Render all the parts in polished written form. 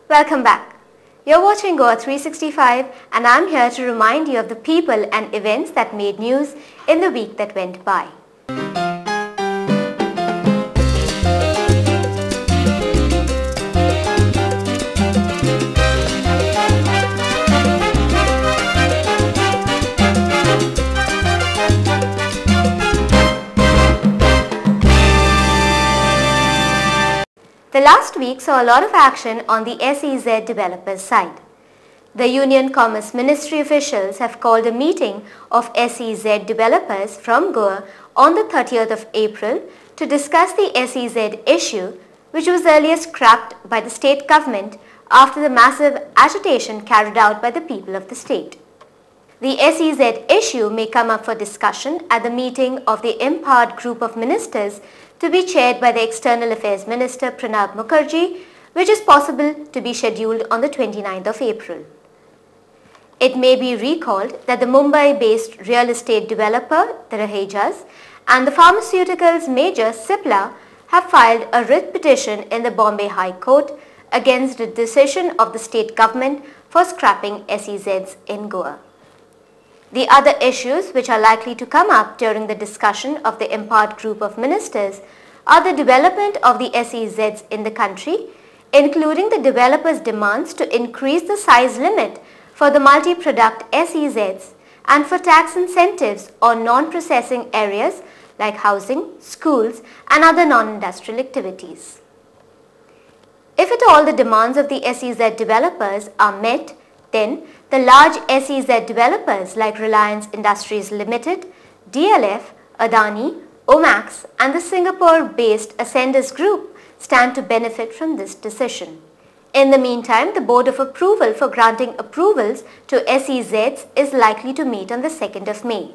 Welcome back. You're watching Goa 365 and I'm here to remind you of the people and events that made news in the week that went by. The last week saw a lot of action on the SEZ developers side. The Union Commerce Ministry officials have called a meeting of SEZ developers from Goa on the 30th of April to discuss the SEZ issue, which was earlier scrapped by the state government after the massive agitation carried out by the people of the state. The SEZ issue may come up for discussion at the meeting of the empowered group of ministers to be chaired by the External Affairs Minister Pranab Mukherjee, which is possible to be scheduled on the 29th of April. It may be recalled that the Mumbai-based real estate developer, the Rahejas, and the pharmaceuticals major Cipla have filed a writ petition in the Bombay High Court against the decision of the state government for scrapping SEZs in Goa. The other issues which are likely to come up during the discussion of the empowered group of ministers are the development of the SEZs in the country, including the developers' demands to increase the size limit for the multi-product SEZs and for tax incentives on non-processing areas like housing, schools and other non-industrial activities. If at all the demands of the SEZ developers are met, then the large SEZ developers like Reliance Industries Limited, DLF, Adani, Omax and the Singapore-based Ascendus Group stand to benefit from this decision. In the meantime, the Board of Approval for granting approvals to SEZs is likely to meet on the 2nd of May.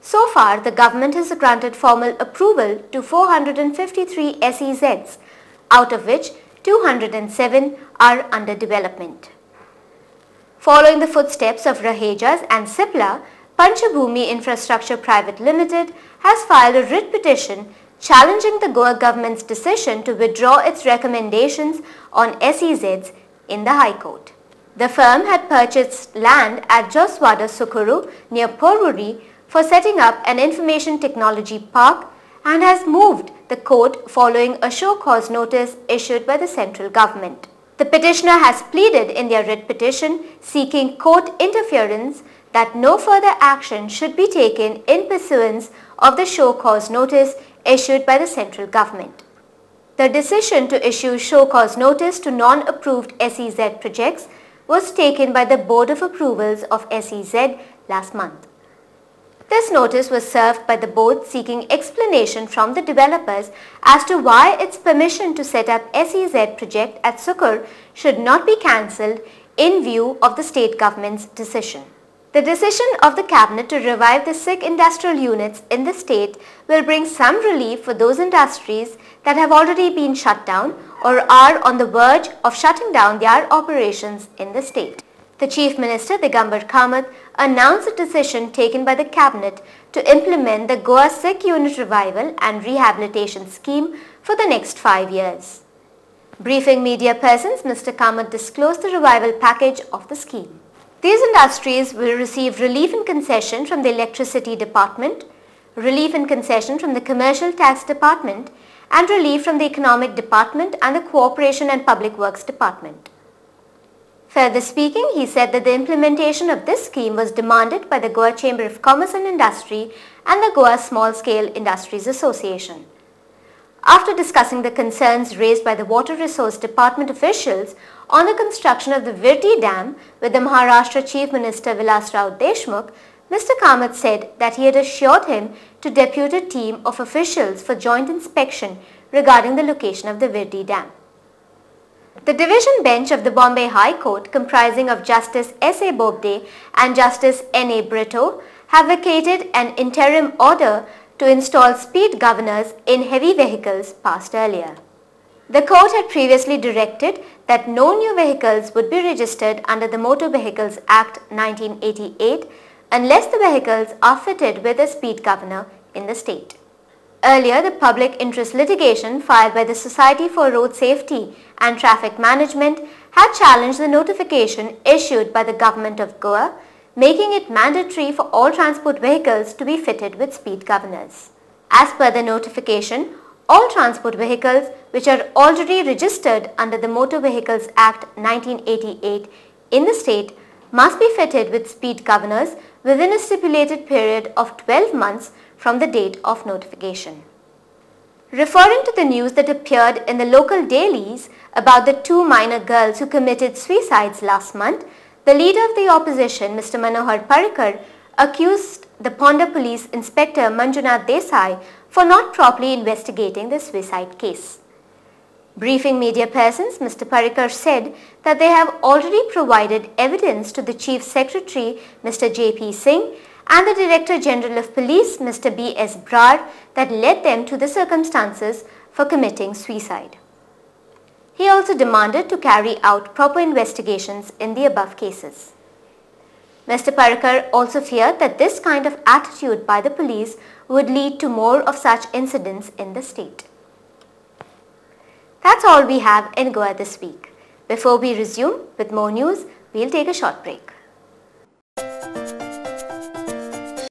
So far, the government has granted formal approval to 453 SEZs, out of which 207 are under development. Following the footsteps of Rahejas and Cipla, Panchabhumi Infrastructure Private Limited has filed a writ petition challenging the Goa government's decision to withdraw its recommendations on SEZs in the High Court. The firm had purchased land at Joswada Sukuru near Porvoori for setting up an information technology park and has moved the court following a show cause notice issued by the central government. The petitioner has pleaded in their writ petition seeking court interference that no further action should be taken in pursuance of the show cause notice issued by the central government. The decision to issue show cause notice to non-approved SEZ projects was taken by the Board of Approvals of SEZ last month. This notice was served by the board seeking explanation from the developers as to why its permission to set up SEZ project at Sukur should not be cancelled in view of the state government's decision. The decision of the cabinet to revive the sick industrial units in the state will bring some relief for those industries that have already been shut down or are on the verge of shutting down their operations in the state. The Chief Minister Digambar Kamath announced a decision taken by the Cabinet to implement the Goa Sick Unit Revival and Rehabilitation Scheme for the next 5 years. Briefing media persons, Mr. Kamath disclosed the revival package of the scheme. These industries will receive relief and concession from the Electricity Department, relief and concession from the Commercial Tax Department, and relief from the Economic Department and the Cooperation and Public Works Department. Further speaking, he said that the implementation of this scheme was demanded by the Goa Chamber of Commerce and Industry and the Goa Small Scale Industries Association. After discussing the concerns raised by the Water Resource Department officials on the construction of the Virdi Dam with the Maharashtra Chief Minister Vilas Rao Deshmukh, Mr. Kamath said that he had assured him to depute a team of officials for joint inspection regarding the location of the Virdi Dam. The division bench of the Bombay High Court, comprising of Justice S.A. Bobde and Justice N.A. Brito, have vacated an interim order to install speed governors in heavy vehicles passed earlier. The court had previously directed that no new vehicles would be registered under the Motor Vehicles Act 1988 unless the vehicles are fitted with a speed governor in the state. Earlier, the public interest litigation filed by the Society for Road Safety and Traffic Management had challenged the notification issued by the government of Goa, making it mandatory for all transport vehicles to be fitted with speed governors. As per the notification, all transport vehicles which are already registered under the Motor Vehicles Act 1988 in the state must be fitted with speed governors within a stipulated period of 12 months from the date of notification. Referring to the news that appeared in the local dailies about the two minor girls who committed suicides last month, the leader of the opposition, Mr. Manohar Parrikar, accused the Ponda Police Inspector Manjunath Desai for not properly investigating the suicide case. Briefing media persons, Mr. Parrikar said that they have already provided evidence to the Chief Secretary, Mr. J.P. Singh, and the Director General of Police, Mr. B.S. Brar, that led them to the circumstances for committing suicide. He also demanded to carry out proper investigations in the above cases. Mr. Parrikar also feared that this kind of attitude by the police would lead to more of such incidents in the state. That's all we have in Goa this week. Before we resume with more news, we'll take a short break.